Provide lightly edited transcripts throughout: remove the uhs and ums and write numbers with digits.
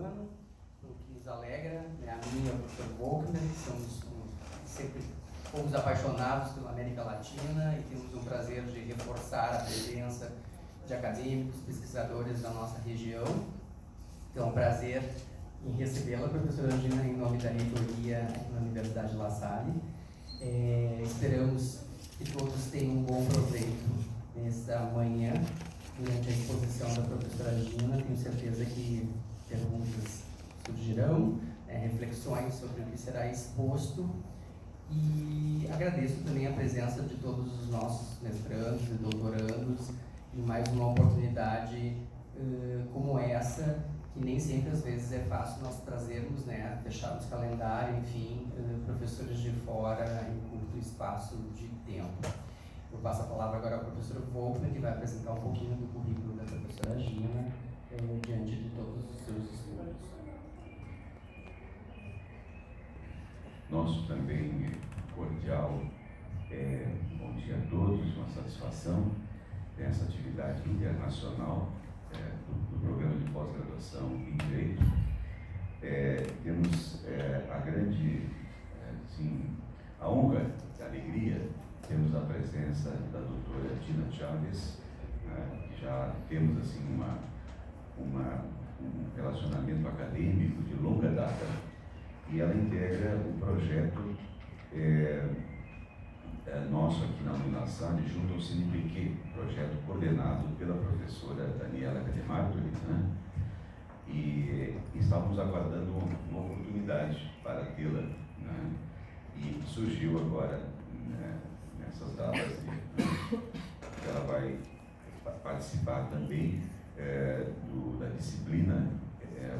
ano, o que nos alegra, né, a mim e ao professor Volkner, que sempre fomos apaixonados pela América Latina e temos o prazer de reforçar a presença de acadêmicos, pesquisadores da nossa região. Então, é um prazer em recebê-la, professora Angina, em nome da reitoria aqui na Universidade La Salle. Esperamos que todos tenham um bom proveito nesta manhã, durante a exposição da professora Angina. Tenho certeza que perguntas surgirão, reflexões sobre o que será exposto, e agradeço também a presença de todos os nossos mestrandos e doutorandos em mais uma oportunidade como essa, que nem sempre às vezes é fácil nós trazermos, fecharmos calendário, enfim, professores de fora em curto espaço de tempo. Eu passo a palavra agora ao professor Volkner, que vai apresentar um pouquinho do currículo da professora Gina diante de todos os seus estudos. Nosso também cordial bom dia a todos, uma satisfação nessa atividade internacional do programa de pós-graduação em Direito. Temos a grande, a honra, a alegria, temos a presença da doutora Dina Chaves. Já temos um relacionamento acadêmico de longa data, e ela integra o projeto nosso aqui na Unilassalle, junto ao CNPq, projeto coordenado pela professora Daniela Cademartori, e estávamos aguardando uma oportunidade para tê-la, e surgiu agora, nessas datas, que ela vai participar também da disciplina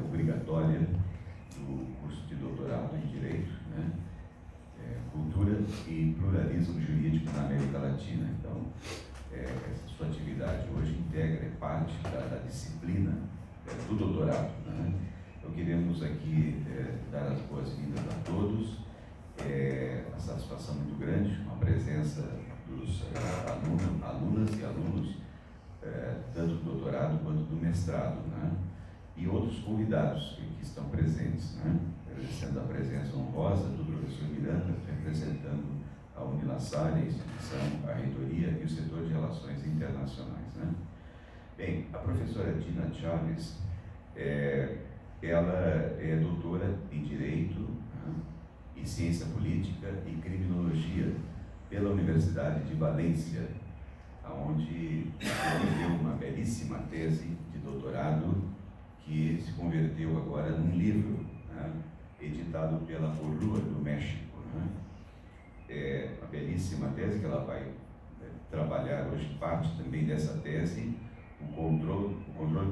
obrigatória do curso de doutorado em Direito, Cultura e Pluralismo Jurídico na América Latina. Então, essa sua atividade hoje integra, parte da disciplina do doutorado. Então, queremos aqui dar as boas-vindas a todos. A satisfação muito grande com a presença dos alunas e alunos, tanto do doutorado quanto do mestrado, e outros convidados que estão presentes, agradecendo a presença honrosa do professor Miranda, representando a Unilassalle, a instituição, a reitoria e o setor de relações internacionais. Bem, a professora Dina Chaves, ela é doutora em Direito e Ciência Política e Criminologia pela Universidade de Valência, onde escreveu uma belíssima tese de doutorado que se converteu agora num livro, editado pela Orlua, do México. Uma belíssima tese que ela vai trabalhar hoje, parte também dessa tese, o controle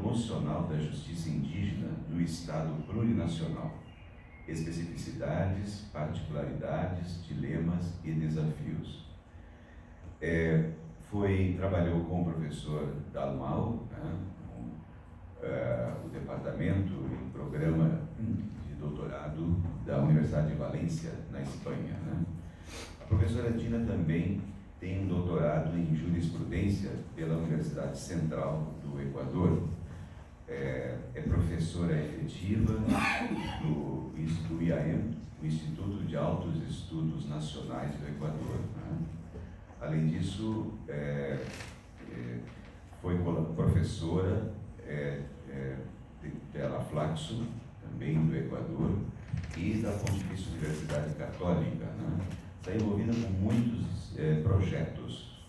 constitucional da justiça indígena no Estado plurinacional, especificidades, particularidades, dilemas e desafios. Trabalhou com o professor Dalmau, o departamento e programa de doutorado da Universidade de Valência, na Espanha. A professora Dina também tem um doutorado em jurisprudência pela Universidade Central do Equador. É professora efetiva do IAEM, o Instituto de Altos Estudos Nacionais do Equador. Além disso, foi professora da Flaxo, também do Equador, e da Pontifícia Universidade Católica. Está envolvida com muitos projetos,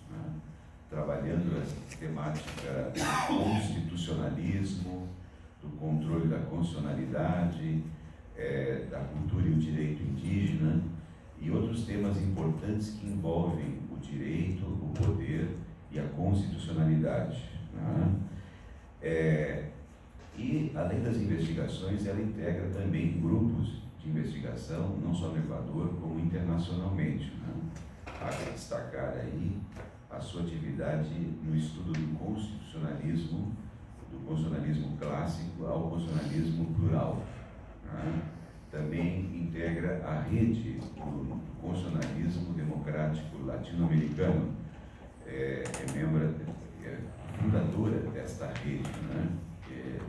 trabalhando essa temática do constitucionalismo, do controle da constitucionalidade, da cultura e o direito indígena, e outros temas importantes que envolvem o direito, o poder e a constitucionalidade. E, além das investigações, ela integra também grupos de investigação, não só no Equador, como internacionalmente. Há que destacar aí a sua atividade no estudo do constitucionalismo clássico ao constitucionalismo plural. Também integra a rede do constitucionalismo democrático latino-americano, fundadora desta rede, que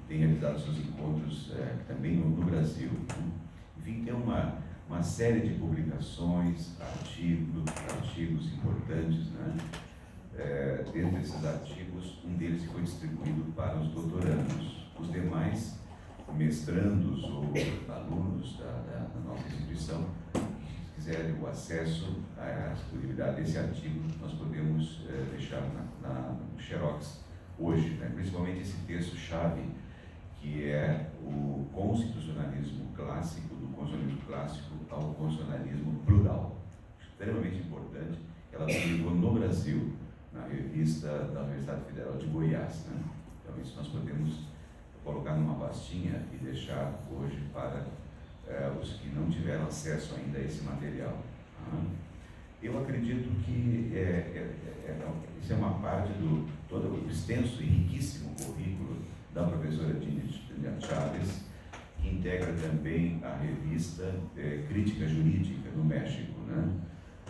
tem realizado seus encontros Brasil. Né? Enfim, tem uma série de publicações, artigos importantes, né? Dentre esses artigos, um deles foi distribuído para os doutorandos. Os demais, mestrandos ou alunos da nossa instituição, se quiserem o acesso à disponibilidade desse artigo, nós podemos deixar no Xerox hoje, né? Principalmente esse texto-chave, que é o constitucionalismo clássico, do constitucionalismo clássico ao constitucionalismo plural. Extremamente importante. Ela publicou no Brasil, na revista da Universidade Federal de Goiás, né? Então isso nós podemos colocar numa pastinha e deixar hoje para os que não tiveram acesso ainda a esse material. Eu acredito que isso é uma parte do todo o extenso e riquíssimo currículo da professora Dina Chávez, que integra também a revista Crítica Jurídica no México, né?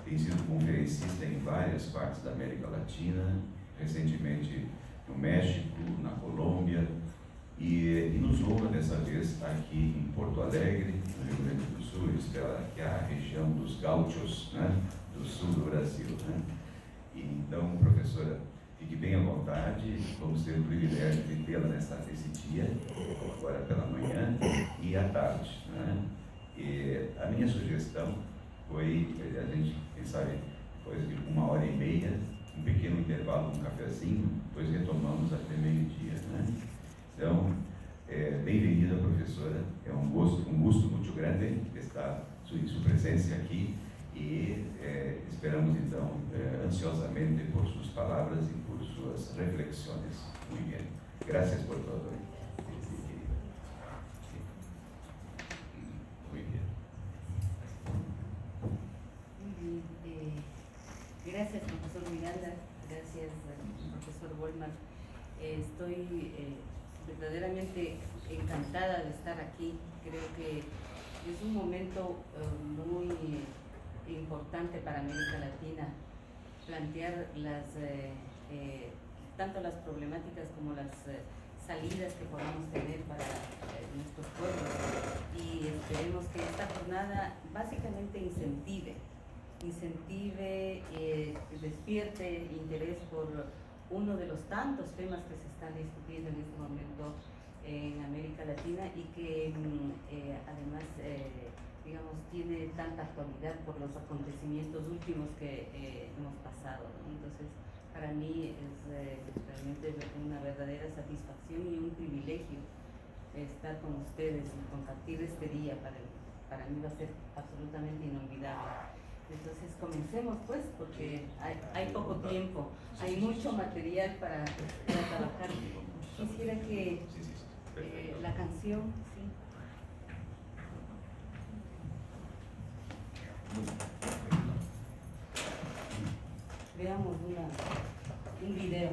Tem sido conferencista em várias partes da América Latina, recentemente no México, na Colômbia, e nos honra dessa vez aqui em Porto Alegre, no Rio Grande do Sul, que é a região dos gaúchos, né? Do sul do Brasil, né? E, então, professora, fique bem à vontade, vamos ter o privilégio de tê-la nesse dia, agora pela manhã e à tarde, né? E a minha sugestão foi, a gente, quem sabe, depois de 1h30, um pequeno intervalo, um cafezinho, depois retomamos até meio-dia, né? Então, bem-vinda, professora, é um gosto muito grande estar sua presença aqui e esperamos, então, ansiosamente por suas palavras e por suas reflexões. Muito bem. Gracias por todo. Gracias, profesor Miranda, gracias, profesor Bollmann. Estoy verdaderamente encantada de estar aquí. Creo que es un momento muy importante para América Latina plantear tanto las problemáticas como las salidas que podamos tener para nuestros pueblos, y esperemos que esta jornada básicamente incentive, despierte interés por uno de los tantos temas que se están discutiendo en este momento en América Latina y que además digamos, tiene tanta actualidad por los acontecimientos últimos que hemos pasado, ¿no? Entonces, para mí es realmente una verdadera satisfacción y un privilegio estar con ustedes y compartir este día. Para mí va a ser absolutamente inolvidable. Entonces comencemos pues, porque hay poco tiempo, hay mucho material para trabajar. Quisiera que la canción, sí. Veamos un video.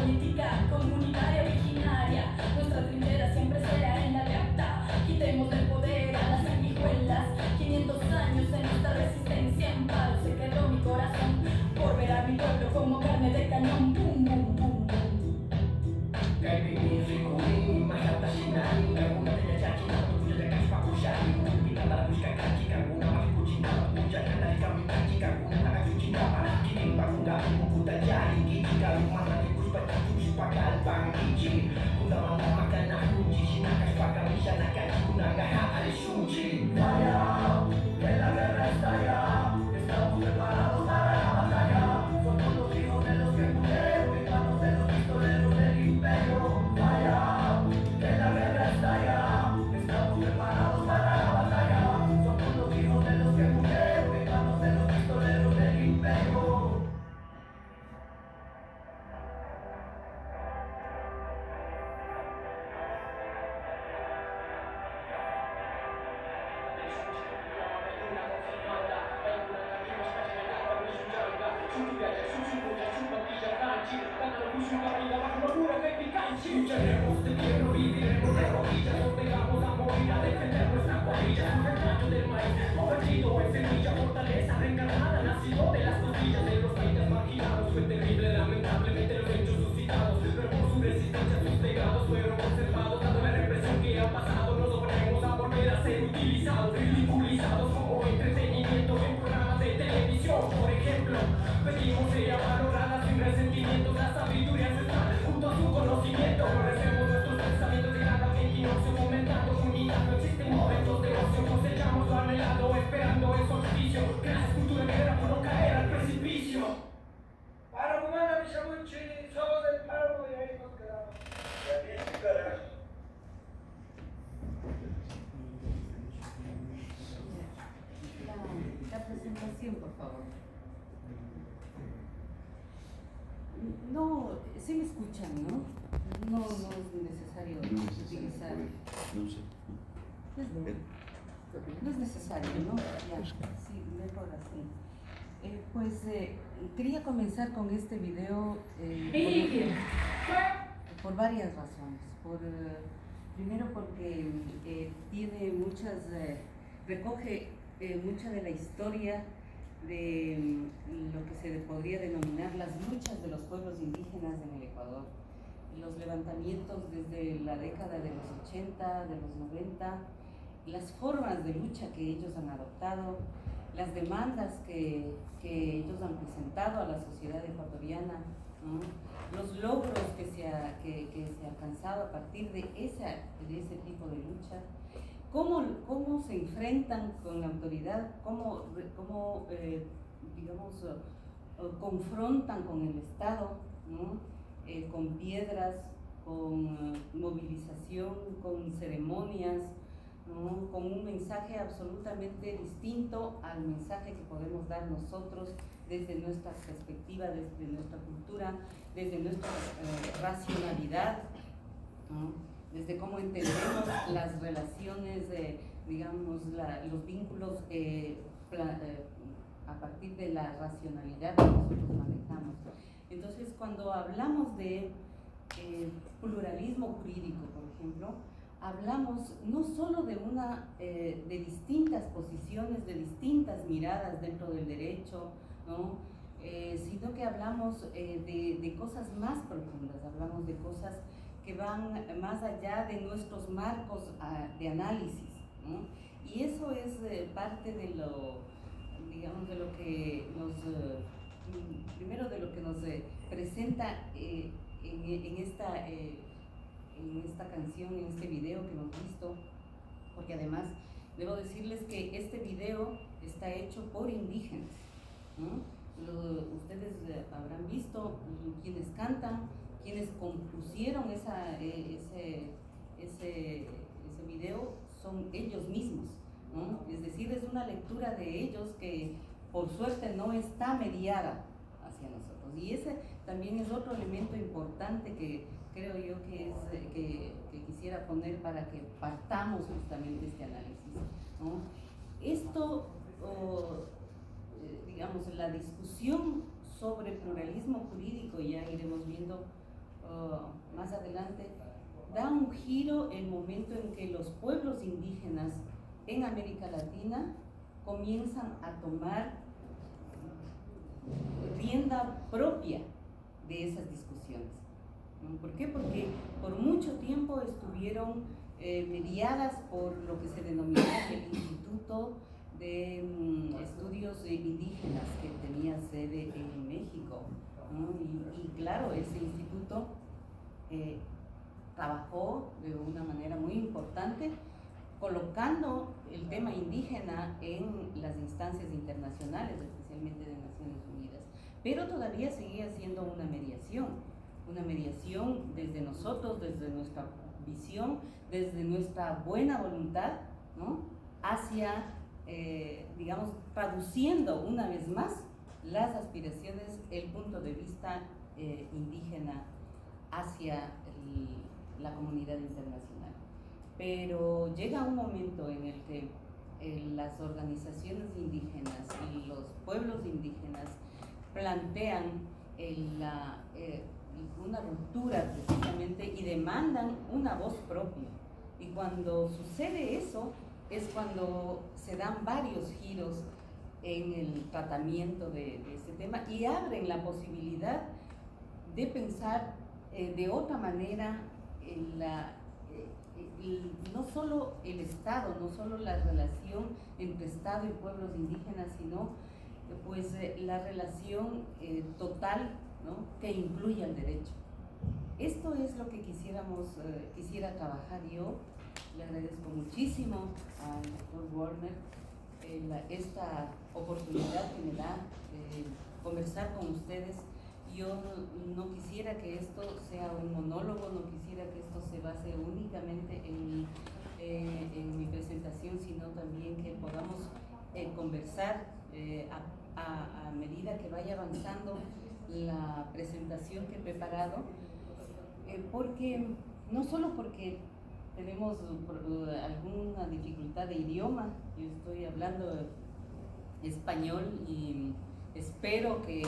política comunitaria originaria. Nuestra trinchera siempre será en la lealtad. Quitemos del poder a las sanguijuelas. 500 años en esta resistencia, en paro se quedó mi corazón por ver a mi pueblo como carne de cañón. Boom, boom, boom, boom. Lucharemos de hierro, viviremos de rodillas, nos pegamos a morir a defender nuestra cuadrilla. Un retrato del maíz, convertido en semilla, fortaleza reencarnada, nacido de las costillas de los países marginados. Fue terrible, lamentablemente los hechos suscitados, pero por su resistencia sus legados fueron conservados. Dando la represión que ha pasado, nos oponemos a volver a ser utilizados, ridiculizados como entretenimiento en programas de televisión. Por ejemplo, pedimos sea valorada sin resentimientos la sabiduría ancestral junto a su conocimiento. Florecemos nuestros pensamientos de cada equinoccio, fomentando unidad. No existen momentos de ocio, cosechamos lo anhelado, esperando el solsticio. Gracias, cultura guerrera, por no caer al precipicio. Paro, comanda, Michamuchi, somos del paro y ahí nos quedamos. Y aquí, carajo. La presentación, por favor. No, sí me escuchan, ¿no? No es necesario utilizar. No sé. No es necesario, ¿no? Ya, sí, mejor así. Quería comenzar con este video por varias razones. Primero porque tiene recoge mucha de la historia de lo que se podría denominar las luchas de los pueblos indígenas en el Ecuador. Los levantamientos desde la década de los 80, de los 90, las formas de lucha que ellos han adoptado, las demandas que ellos han presentado a la sociedad ecuatoriana, ¿no? Los logros que se ha alcanzado a partir de ese tipo de lucha, cómo se enfrentan con la autoridad, cómo confrontan con el Estado, ¿no? Con piedras, con movilización, con ceremonias, ¿no? Con un mensaje absolutamente distinto al mensaje que podemos dar nosotros desde nuestra perspectiva, desde nuestra cultura, desde nuestra racionalidad, ¿no? Desde cómo entendemos las relaciones, los vínculos a partir de la racionalidad que nosotros manejamos. Entonces, cuando hablamos de pluralismo jurídico, por ejemplo, hablamos no solo de distintas posiciones, de distintas miradas dentro del derecho, ¿no? Sino que hablamos de cosas más profundas, hablamos de cosas que van más allá de nuestros marcos de análisis, ¿no? Y eso es parte de lo que nos primero de lo que nos presenta en esta canción, en este video que hemos visto, porque además debo decirles que este video está hecho por indígenas, ¿no? Ustedes habrán visto quienes cantan, quienes compusieron ese video son ellos mismos, ¿no? Es decir, es una lectura de ellos que por suerte no está mediada hacia nosotros. Y ese también es otro elemento importante que creo yo que quisiera poner para que partamos justamente este análisis, ¿no? Esto, la discusión sobre pluralismo jurídico, ya iremos viendo más adelante, da un giro el momento en que los pueblos indígenas en América Latina comienzan a tomar rienda propia de esas discusiones. ¿No? ¿Por qué? Porque por mucho tiempo estuvieron mediadas por lo que se denomina el Instituto de Estudios Indígenas, que tenía sede en México, ¿no? Y claro, ese instituto trabajó de una manera muy importante colocando el tema indígena en las instancias internacionales, especialmente de Naciones Unidas, pero todavía seguía siendo una mediación desde nosotros, desde nuestra visión, desde nuestra buena voluntad, ¿no? Hacia, digamos, traduciendo una vez más las aspiraciones, el punto de vista indígena hacia la comunidad internacional. Pero llega un momento en el que las organizaciones indígenas y los pueblos indígenas plantean una ruptura precisamente y demandan una voz propia. Y cuando sucede eso es cuando se dan varios giros en el tratamiento de este tema y abren la posibilidad de pensar de otra manera no solo el Estado, no solo la relación entre Estado y pueblos indígenas, sino pues la relación total, ¿no? Que incluye el derecho. Esto es lo que quisiera trabajar yo. Le agradezco muchísimo al doctor Warner esta oportunidad que me da de conversar con ustedes. Yo no quisiera que esto sea un monólogo, no quisiera que esto se base únicamente en mi presentación, sino también que podamos conversar a medida que vaya avanzando la presentación que he preparado, porque no solo porque tenemos alguna dificultad de idioma, yo estoy hablando español y espero que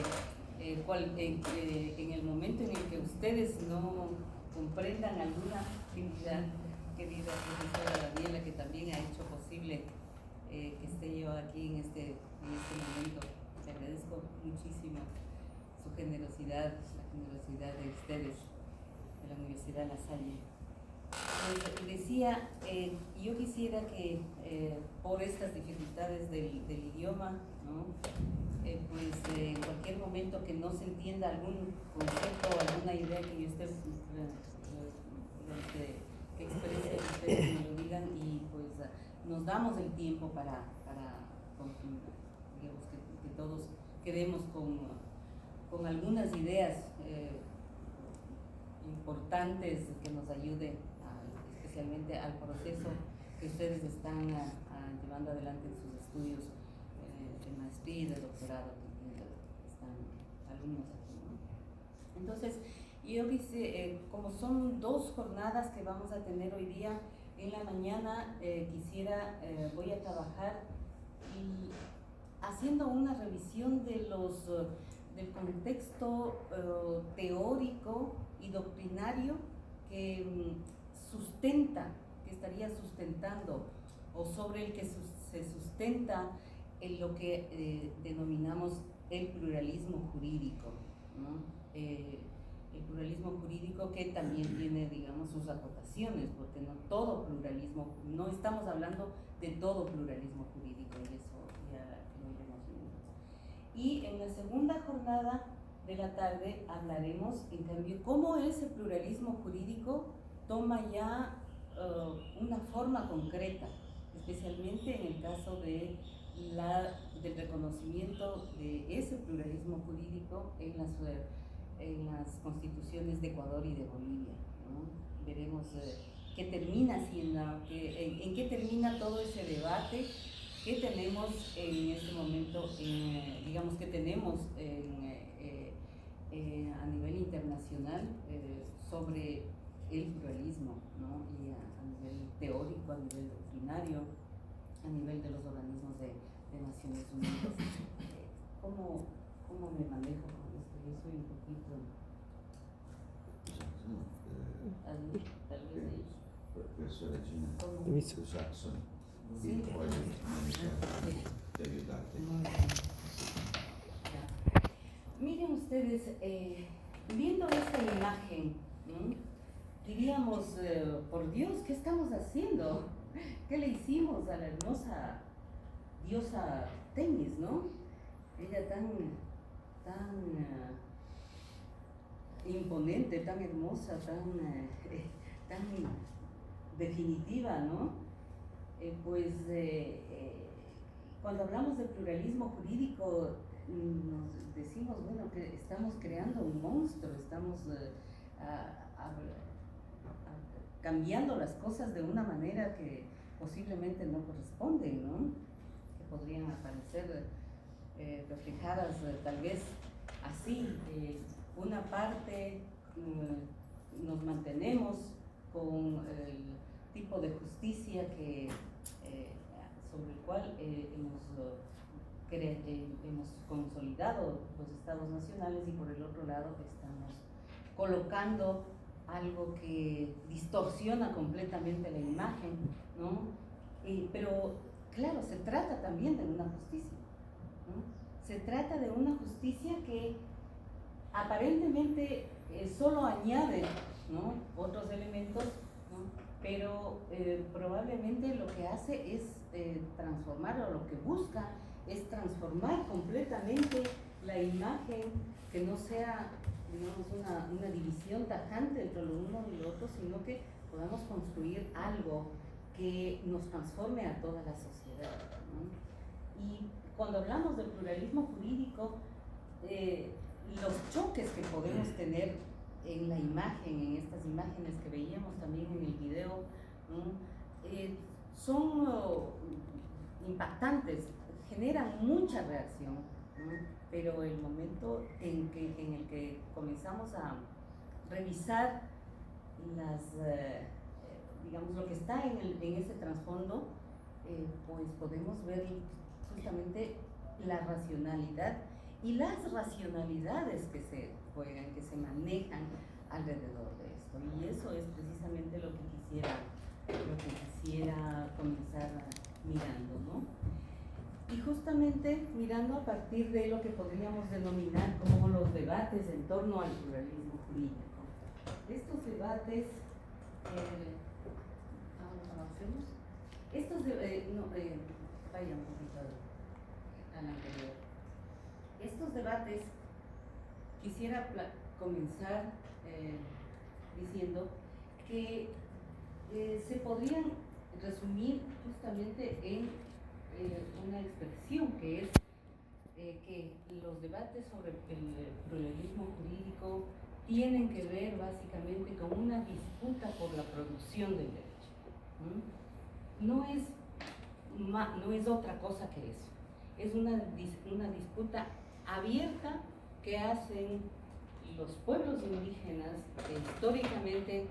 en el momento en el que ustedes no comprendan alguna actividad, querida profesora Daniela, que también ha hecho posible que esté yo aquí en este momento, le agradezco muchísimo su generosidad, la generosidad de ustedes, de la Universidad La Salle. Decía, yo quisiera que por estas dificultades del idioma, ¿no? Pues en cualquier momento que no se entienda algún concepto o alguna idea que yo esté que exprese, ustedes me lo digan y pues nos damos el tiempo para digamos que todos quedemos con algunas ideas importantes que nos ayude especialmente al proceso que ustedes están llevando adelante en sus estudios de maestría y de doctorado, que están alumnos aquí, ¿no? Entonces, yo quise, como son dos jornadas que vamos a tener hoy día, en la mañana voy a trabajar y haciendo una revisión de del contexto teórico y doctrinario que estaría sustentando o sobre el que se sustenta en lo que denominamos el pluralismo jurídico, ¿no? El pluralismo jurídico que también tiene, digamos, sus acotaciones, porque no estamos hablando de todo pluralismo jurídico, y eso ya lo iremos viendo. Y en la segunda jornada de la tarde hablaremos, en cambio, cómo ese pluralismo jurídico toma ya una forma concreta, especialmente en el caso del reconocimiento de ese pluralismo jurídico en las constituciones de Ecuador y de Bolivia, ¿no? Veremos qué termina siendo, en qué termina todo ese debate que tenemos en este momento, digamos que tenemos a nivel internacional sobre el pluralismo, ¿no? Y a nivel teórico, a nivel doctrinario, a nivel de los organismos de Naciones Unidas. ¿Cómo me manejo con esto? Yo soy un poquito Tal vez ahí. Professora Gina ¿Cómo? Jackson, Sí. e pode te ayudarte. Muy bien. Ya. Miren ustedes, viendo esta imagen, ¿no? Diríamos, por Dios, ¿qué estamos haciendo? ¿Qué le hicimos a la hermosa diosa Temis, no? Ella tan imponente, tan hermosa, tan definitiva, ¿no? Cuando hablamos de pluralismo jurídico, nos decimos, bueno, que estamos creando un monstruo, estamos cambiando las cosas de una manera que posiblemente no corresponden, ¿no? Que podrían aparecer reflejadas tal vez así. Una parte nos mantenemos con el tipo de justicia sobre el cual hemos consolidado los estados nacionales, y por el otro lado estamos colocando algo que distorsiona completamente la imagen, ¿no? Pero claro, se trata también de una justicia, ¿no? Se trata de una justicia que aparentemente solo añade, ¿no?, otros elementos, ¿no?, pero probablemente lo que hace es transformar, o lo que busca es transformar completamente la imagen, que no sea, digamos, una división tajante entre lo uno y lo otro, sino que podamos construir algo que nos transforme a toda la sociedad, ¿no? Y cuando hablamos del pluralismo jurídico, los choques que podemos tener en la imagen, en estas imágenes que veíamos también en el video, ¿no?, son impactantes, generan mucha reacción, ¿no? Pero el momento en el que comenzamos a revisar digamos, lo que está en ese trasfondo, pues podemos ver justamente la racionalidad y las racionalidades que se juegan, que se manejan alrededor de esto. Y eso es precisamente lo que quisiera comenzar mirando, ¿no? Y justamente mirando a partir de lo que podríamos denominar como los debates en torno al pluralismo jurídico. Estos debates, avancemos. Vaya un poquito al anterior. Estos debates quisiera comenzar diciendo que se podrían resumir justamente en una expresión, que es que los debates sobre el pluralismo jurídico tienen que ver básicamente con una disputa por la producción del derecho. No es otra cosa que eso. Es una disputa abierta que hacen los pueblos indígenas, que históricamente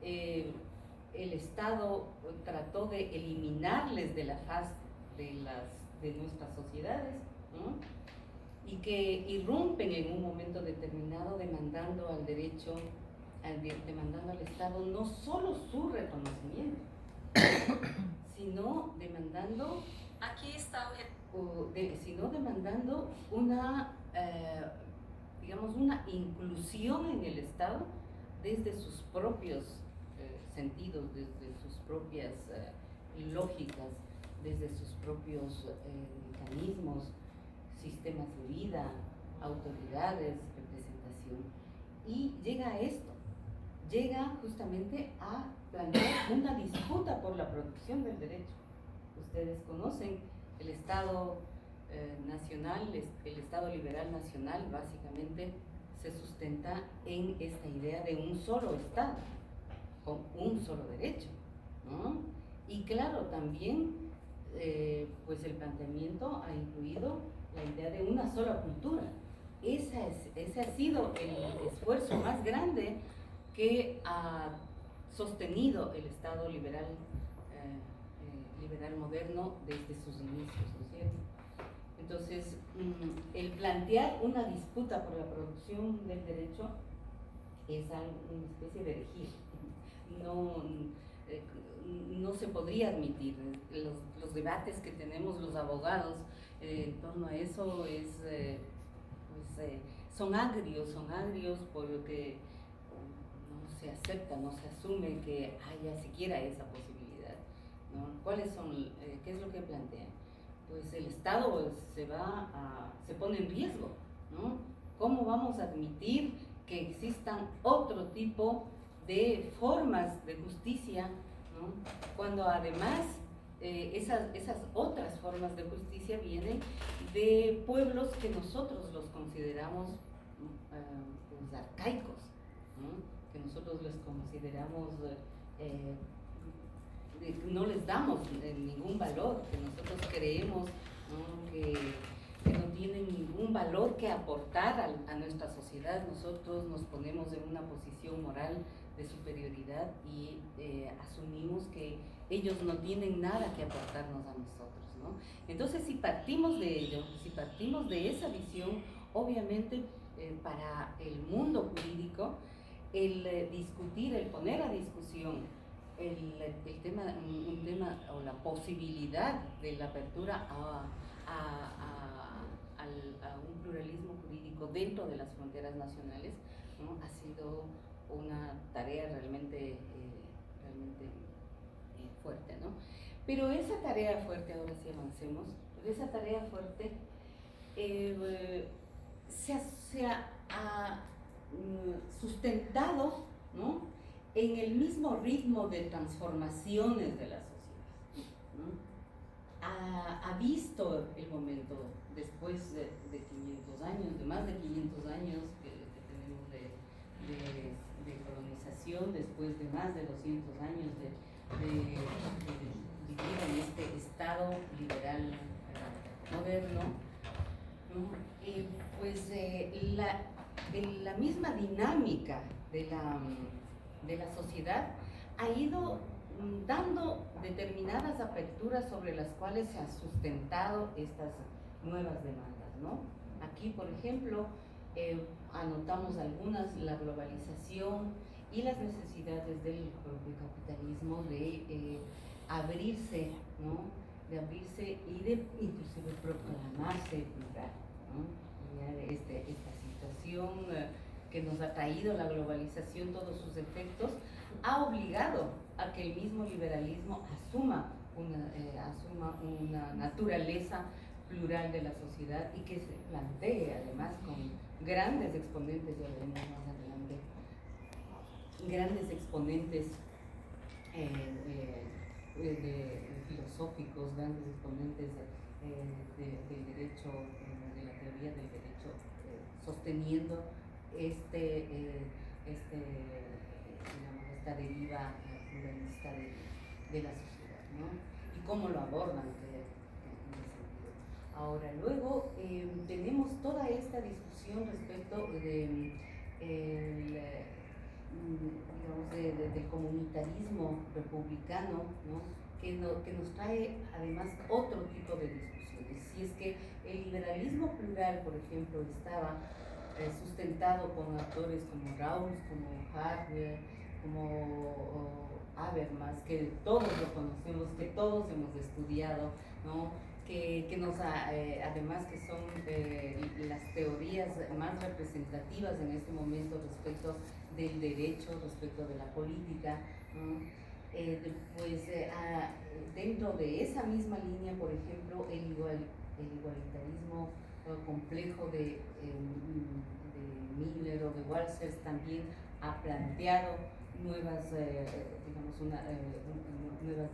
el Estado trató de eliminarles de la faz de nuestras sociedades, ¿no?, y que irrumpen en un momento determinado demandando al derecho, demandando al Estado no solo su reconocimiento, sino demandando, sino demandando digamos, una inclusión en el Estado desde sus propios sentidos, desde sus propias lógicas, desde sus propios mecanismos, sistemas de vida, autoridades, representación. Y llega a esto, llega justamente a plantear una disputa por la producción del derecho. Ustedes conocen el Estado nacional, el Estado liberal nacional básicamente se sustenta en esta idea de un solo Estado, con un solo derecho, ¿no? Y claro, también pues el planteamiento ha incluido la idea de una sola cultura. Ese ha sido el esfuerzo más grande que ha sostenido el Estado liberal moderno desde sus inicios, ¿no es cierto? Entonces, el plantear una disputa por la producción del derecho es una especie de herejía. No, no se podría admitir. Los debates que tenemos los abogados en torno a eso son agrios porque no se acepta, no se asume que haya siquiera esa posibilidad, ¿no? ¿Qué es lo que plantean? Pues el Estado se pone en riesgo, ¿no? ¿Cómo vamos a admitir que existan otro tipo de formas de justicia, ¿no? Cuando además esas otras formas de justicia vienen de pueblos que nosotros los consideramos pues, arcaicos, ¿no? Que nosotros los consideramos, no les damos ningún valor, que nosotros creemos, ¿no? que no tienen ningún valor que aportar a nuestra sociedad. Nosotros nos ponemos en una posición moral de superioridad y asumimos que ellos no tienen nada que aportarnos a nosotros, ¿no? Entonces, si partimos de ello, si partimos de esa visión, obviamente para el mundo jurídico, el discutir, el poner a discusión un tema o la posibilidad de la apertura a un pluralismo jurídico dentro de las fronteras nacionales, ¿no? Ha sido una tarea realmente fuerte, ¿no? Pero esa tarea fuerte, ahora sí avancemos, pero esa tarea fuerte se ha sustentado, ¿no? En el mismo ritmo de transformaciones de la sociedad, ¿no? Ha visto el momento después de 500 años, de más de 500 años que tenemos de colonización, después de más de 200 años de vivir en este Estado liberal moderno, ¿no? Pues la misma dinámica de la sociedad ha ido dando determinadas aperturas sobre las cuales se han sustentado estas nuevas demandas, ¿no? Aquí, por ejemplo, anotamos algunas: la globalización y las necesidades del propio capitalismo de abrirse, ¿no? De abrirse y de inclusive proclamarse plural, ¿no? Esta situación que nos ha traído la globalización, todos sus efectos, ha obligado a que el mismo liberalismo asuma una naturaleza plural de la sociedad y que se plantee además con grandes exponentes, ya veremos más adelante, grandes exponentes filosóficos, grandes exponentes del derecho, de la teoría del derecho, sosteniendo esta deriva pluralista de la sociedad, ¿no? Y cómo lo abordan en ese sentido. Ahora, luego tenemos toda esta discusión respecto del comunitarismo republicano, ¿no? que nos trae además otro tipo de discusiones. Si es que el liberalismo plural, por ejemplo, estaba sustentado con autores como Rawls, como Harvey, como Habermas, que todos lo conocemos, que todos hemos estudiado, ¿no? que nos además que son las teorías más representativas en este momento respecto del derecho, respecto de la política, ¿no? Pues dentro de esa misma línea, por ejemplo, el igualitarismo complejo de Miller o de Walser también ha planteado nuevas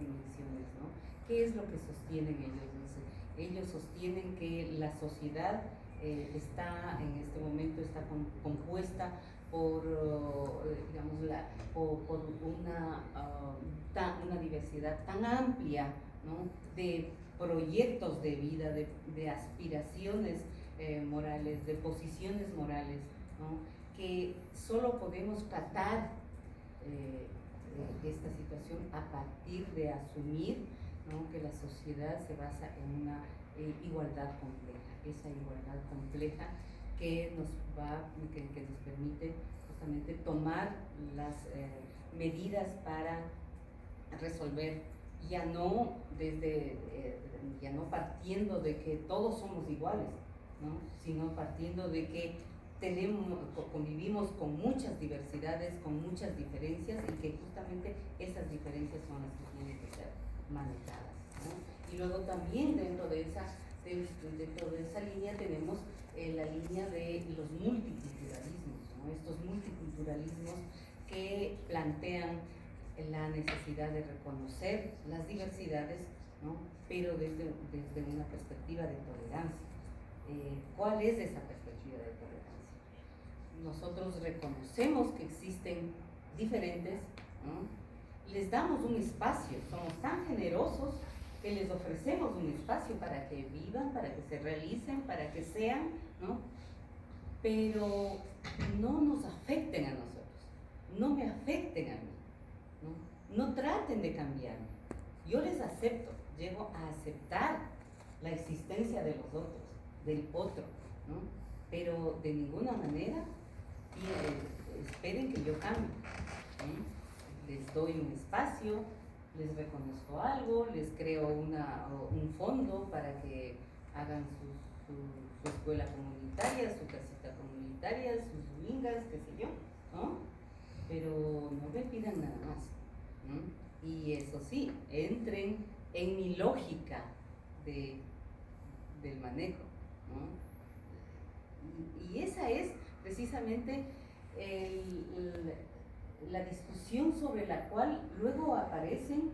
dimensiones, ¿no? ¿Qué es lo que sostienen ellos? Ellos sostienen que la sociedad está en este momento compuesta por una diversidad tan amplia, ¿no? De proyectos de vida, de aspiraciones morales, de posiciones morales, ¿no? Que solo podemos tratar esta situación a partir de asumir, ¿no? Que la sociedad se basa en una igualdad compleja, esa igualdad compleja que nos permite justamente tomar las medidas para resolver, ya no ya no partiendo de que todos somos iguales, ¿no? Sino partiendo de que convivimos con muchas diversidades, con muchas diferencias, y que justamente esas diferencias son las que tienen que ser manejadas, ¿no? Y luego también dentro de esa línea tenemos la línea de los multiculturalismos, ¿no? Estos multiculturalismos que plantean la necesidad de reconocer las diversidades, ¿no? Pero desde una perspectiva de tolerancia. ¿Cuál es esa perspectiva de tolerancia? Nosotros reconocemos que existen diferentes, ¿no? Les damos un espacio, somos tan generosos que les ofrecemos un espacio para que vivan, para que se realicen, para que sean, ¿no? Pero no nos afecten a nosotros, no me afecten a mí, ¿no? No traten de cambiarme. Yo les acepto, llego a aceptar la existencia de los otros, del otro, ¿no? Pero de ninguna manera esperen que yo cambie, ¿no? Les doy un espacio, les reconozco algo, les creo un fondo para que hagan su escuela comunitaria, su casita comunitaria, sus wingas, qué sé yo, ¿no? Pero no me pidan nada más, ¿no? Y eso sí, entren en mi lógica del manejo, ¿no? Y esa es precisamente la discusión sobre la cual luego aparecen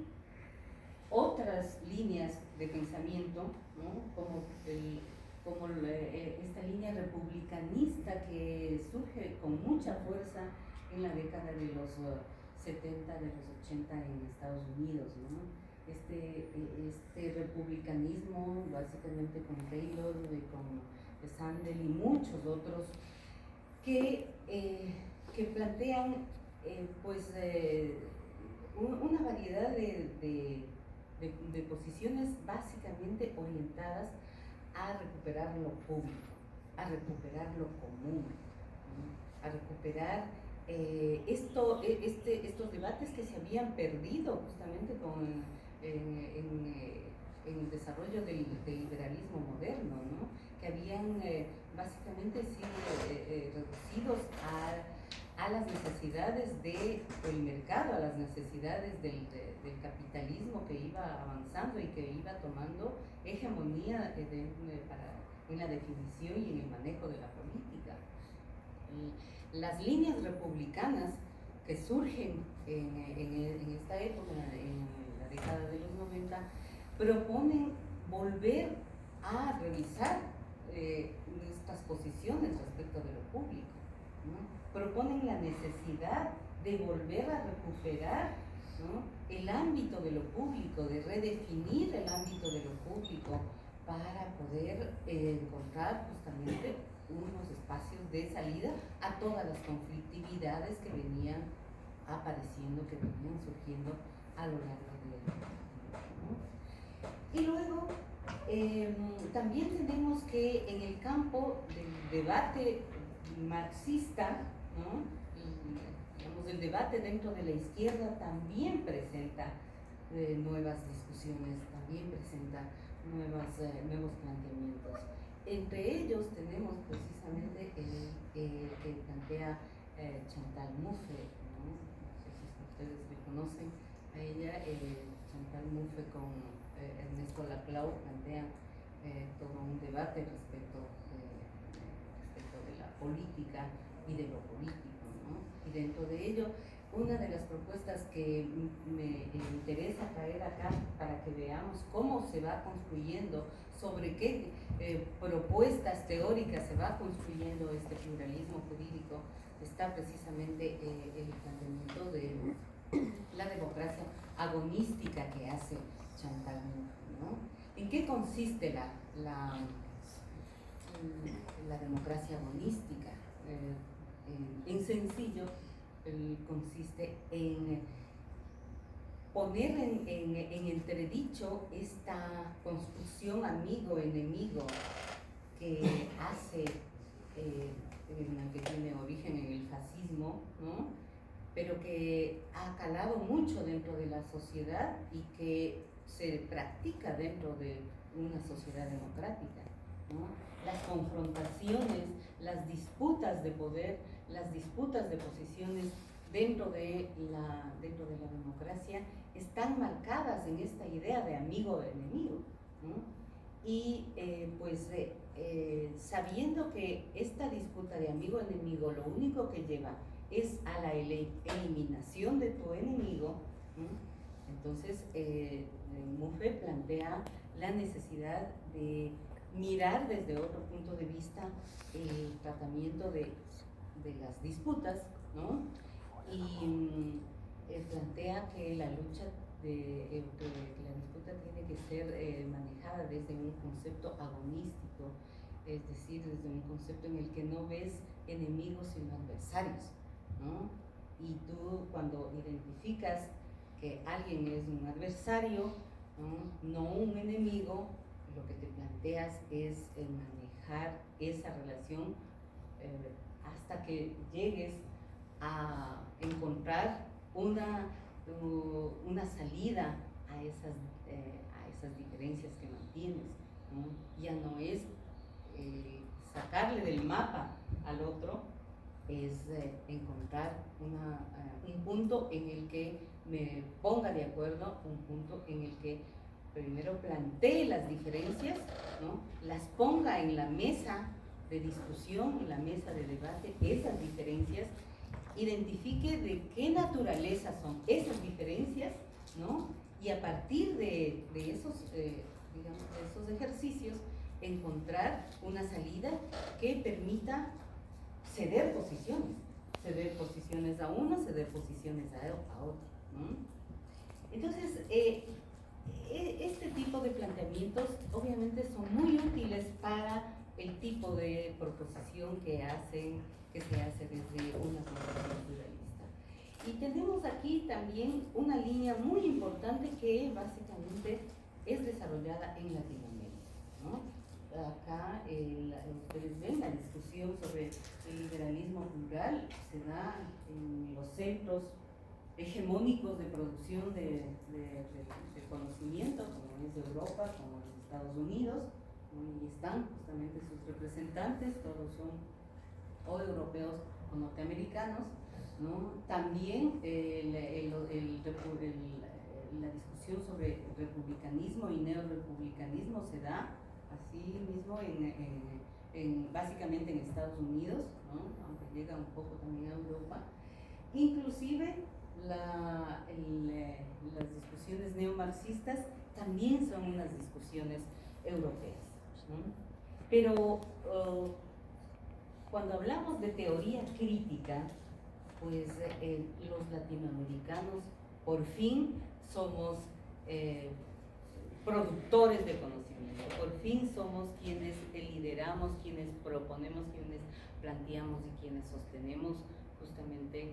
otras líneas de pensamiento, ¿no? Como esta línea republicanista que surge con mucha fuerza en la década de los 70, de los 80 en Estados Unidos, ¿no? Este republicanismo, básicamente con Taylor, con Sandel y muchos otros, que plantean una variedad de posiciones básicamente orientadas a recuperar lo público, a recuperar lo común, ¿no? A recuperar estos debates que se habían perdido justamente en el desarrollo del liberalismo moderno, ¿no? Que habían básicamente sido reducidos a las necesidades del mercado, a las necesidades del capitalismo que iba avanzando y que iba tomando hegemonía en la definición y en el manejo de la política. Las líneas republicanas que surgen en esta época, en la década de los 90, proponen volver a revisar nuestras posiciones respecto de lo público, ¿no? Proponen la necesidad de volver a recuperar, ¿no? El ámbito de lo público, de redefinir el ámbito de lo público para poder encontrar justamente unos espacios de salida a todas las conflictividades que venían apareciendo, que venían surgiendo a lo largo del tiempo, ¿no? Y luego también tenemos que en el campo del debate marxista, ¿no? Digamos, el debate dentro de la izquierda también presenta nuevas discusiones, también presenta nuevos planteamientos. Entre ellos tenemos precisamente el que plantea Chantal Mouffe, ¿no? No sé si ustedes le conocen a ella. Chantal Mouffe con Ernesto Laclau plantea todo un debate respecto de la política y de lo político, ¿no? Y dentro de ello, una de las propuestas que me interesa traer acá para que veamos cómo se va construyendo, sobre qué propuestas teóricas se va construyendo este pluralismo jurídico, está precisamente el planteamiento de la democracia agonística que hace Chantal Mouffe, ¿no? ¿En qué consiste la democracia agonística? En sencillo, consiste en poner en entredicho esta construcción amigo-enemigo que hace que tiene origen en el fascismo, ¿no? Pero que ha calado mucho dentro de la sociedad y que se practica dentro de una sociedad democrática, ¿no? Las confrontaciones, las disputas de poder, las disputas de posiciones dentro de la democracia están marcadas en esta idea de amigo o enemigo, ¿no? Y sabiendo que esta disputa de amigo-enemigo lo único que lleva es a la eliminación de tu enemigo, ¿no? Entonces Muffe plantea la necesidad de mirar desde otro punto de vista el tratamiento de las disputas, ¿no? Y plantea que la lucha que la disputa tiene que ser manejada desde un concepto agonístico, es decir, desde un concepto en el que no ves enemigos sino adversarios, ¿no? Y tú cuando identificas que alguien es un adversario, no un enemigo, lo que te planteas es manejar esa relación hasta que llegues a encontrar una salida a esas diferencias que mantienes, ¿no? Ya no es sacarle del mapa al otro, es encontrar un punto en el que me ponga de acuerdo, un punto en el que primero plantee las diferencias, ¿no? Las ponga en la mesa de discusión, en la mesa de debate, esas diferencias, identifique de qué naturaleza son esas diferencias, ¿no? Y a partir de esos ejercicios, encontrar una salida que permita ceder posiciones a uno, ceder posiciones a otro, ¿no? Entonces, este tipo de planteamientos obviamente son muy útiles para el tipo de proposición que se hace desde una concepción pluralista. Y tenemos aquí también una línea muy importante que básicamente es desarrollada en Latinoamérica, ¿no? Acá ustedes ven la discusión sobre el liberalismo plural se da en los centros hegemónicos de producción de conocimiento, como es Europa, como es Estados Unidos, ¿no? Y están justamente sus representantes, todos son o europeos o norteamericanos, ¿no? También la discusión sobre republicanismo y neorepublicanismo se da así mismo básicamente en Estados Unidos, ¿no? Aunque llega un poco también a Europa. Inclusive las discusiones neomarxistas también son unas discusiones europeas, ¿no? Pero cuando hablamos de teoría crítica, pues los latinoamericanos por fin somos productores de conocimiento, por fin somos quienes lideramos, quienes proponemos, quienes planteamos y quienes sostenemos justamente